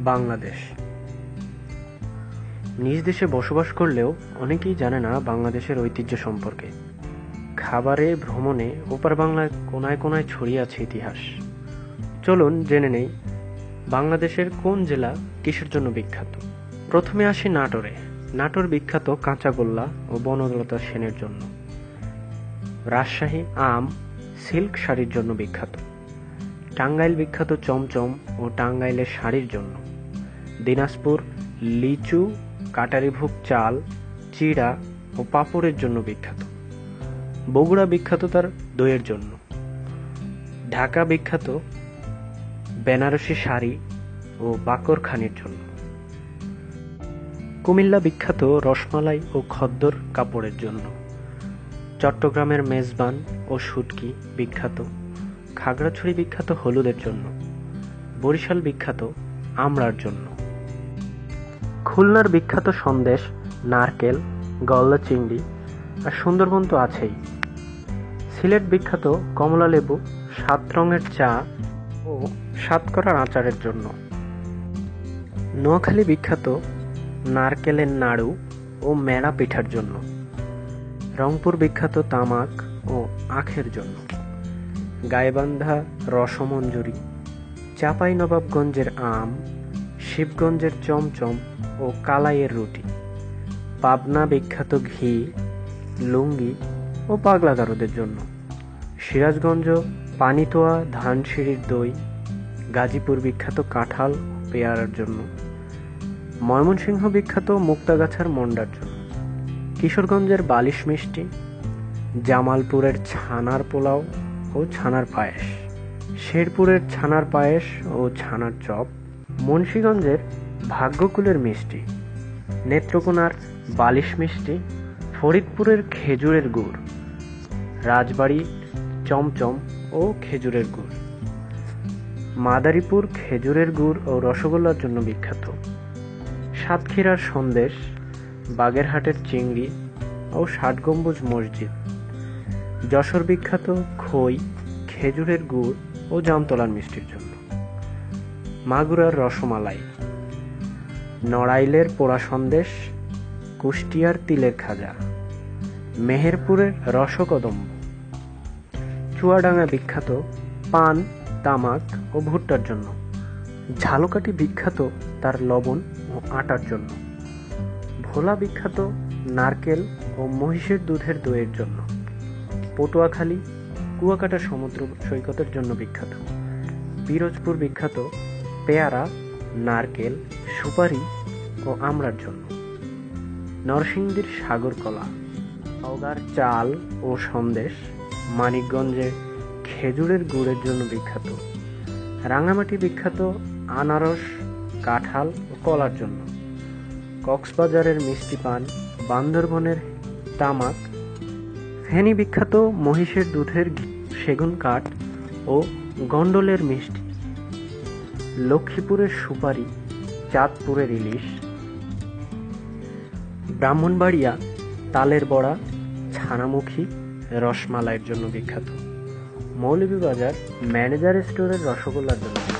বাংলাদেশ। নিজ দেশে বসবাস করলেও অনেকেই জানে না বাংলাদেশের ঐতিহ্য সম্পর্কে। খাবারে, ভ্রমণে ওপার বাংলার কোনায় কোনায় ছড়িয়ে আছে ইতিহাস। চলুন জেনে নেই বাংলাদেশের কোন জেলা কিসের জন্য বিখ্যাত। প্রথমে আসি নাটোরে। নাটোর বিখ্যাত কাঁচাগোল্লা ও বনলতা সেনের জন্য। রাজশাহী আম, সিল্ক শাড়ির জন্য বিখ্যাত। টাঙ্গাইল বিখ্যাত চমচম ও টাঙ্গাইলের শাড়ির জন্য। দিনাজপুর লিচু, কাটারিভোগ চাল, চিড়া ও পাঁপড়ের জন্য বিখ্যাত। বগুড়া বিখ্যাত তার দইয়ের জন্য। ঢাকা বিখ্যাত বেনারসি শাড়ি ও বাকরখানির জন্য। কুমিল্লা বিখ্যাত রসমালাই ও খদ্দর কাপড়ের জন্য। চট্টগ্রামের মেজবান ও শুটকি বিখ্যাত। খাগড়াছড়ি বিখ্যাত হলুদের জন্য। বরিশাল বিখ্যাত আমড়ার জন্য। খুলনার বিখ্যাত সন্দেশ, নারকেল, গলদা চিংড়ি আর সুন্দরবন তো আছেই। সিলেট বিখ্যাত কমলা লেবু, 7 রঙের চা ও সাতকরার আচারের জন্য। নোয়াখালী বিখ্যাত নারকেলের নাড়ু ও মেড়া পিঠার জন্য। রংপুর বিখ্যাত তামাক ও আখের জন্য। গাইবান্ধা রসমঞ্জরি, চাঁপাইনবাবগঞ্জের আম, শিবগঞ্জের চমচম ও কালাইয়ের রুটি। পাবনা বিখ্যাত ঘি, লুঙ্গি ও পাগলা গারদের জন্য। সিরাজগঞ্জ পানিতোয়া ধানসিঁড়ির দই। গাজীপুর বিখ্যাত কাঁঠাল ও পেয়ারার জন্য। ময়মনসিংহ বিখ্যাত মুক্তাগাছার মন্ডার জন্য। কিশোরগঞ্জের বালিশ মিষ্টি। জামালপুরের ছানার পোলাও ও ছানার পায়েস। শেরপুরের ছানার পায়েস ও ছানার চপ। মুন্সিগঞ্জের ভাগ্যকুলের মিষ্টি। নেত্রকোনার বালিশ মিষ্টি। ফরিদপুরের খেজুরের গুড়। রাজবাড়ী চমচম ও খেজুরের গুড়। মাদারীপুর খেজুরের গুড় ও রসগোল্লার জন্য বিখ্যাত। সাতক্ষীরার সন্দেশ, বাগেরহাটের চিংড়ি ও ৬০ গম্বুজ মসজিদ। যশোর বিখ্যাত খই, খেজুরের গুড় ও জামতলার মিষ্টির জন্য। মাগুরার রসমালাই। নড়াইলের পোড়া সন্দেশ, কুষ্টিয়ার তিলের খাজা। মেহেরপুরের রসকদম্ব। চুয়াডাঙ্গা বিখ্যাত পান, তামাক ও ভুট্টার জন্য। ঝালকাঠি বিখ্যাত তার লবণ ও আটার জন্য। ভোলা বিখ্যাত নারকেল ও মহিষের দুধের দইয়ের জন্য। পটুয়াখালী কুয়াকাটা সমুদ্র সৈকতের জন্য বিখ্যাত। পিরোজপুর বিখ্যাত পেয়ারা, নারকেল, সুপারি ও আমড়ার জন্য। নরসিংদীর সাগর কলা, নওগাঁর চাল ও সন্দেশ। মানিকগঞ্জে খেজুরের গুড়ের জন্য বিখ্যাত। রাঙামাটি বিখ্যাত আনারস, কাঁঠাল ও কলার জন্য। কক্সবাজারের মিষ্টি পান, বান্দরবনের তামাক। ফেনী বিখ্যাত মহিষের দুধের ঘি, সেগুন কাঠ ও গন্ডলের মিষ্টি। লক্ষ্মীপুরের সুপারি, চাঁদপুরের ইলিশ। ব্রাহ্মণবাড়িয়া তালের বড়া, ছানামুখী, রসমালাইয়ের জন্য বিখ্যাত। মৌলভীবাজার ম্যানেজার স্টোরের রসগোল্লার জন্য।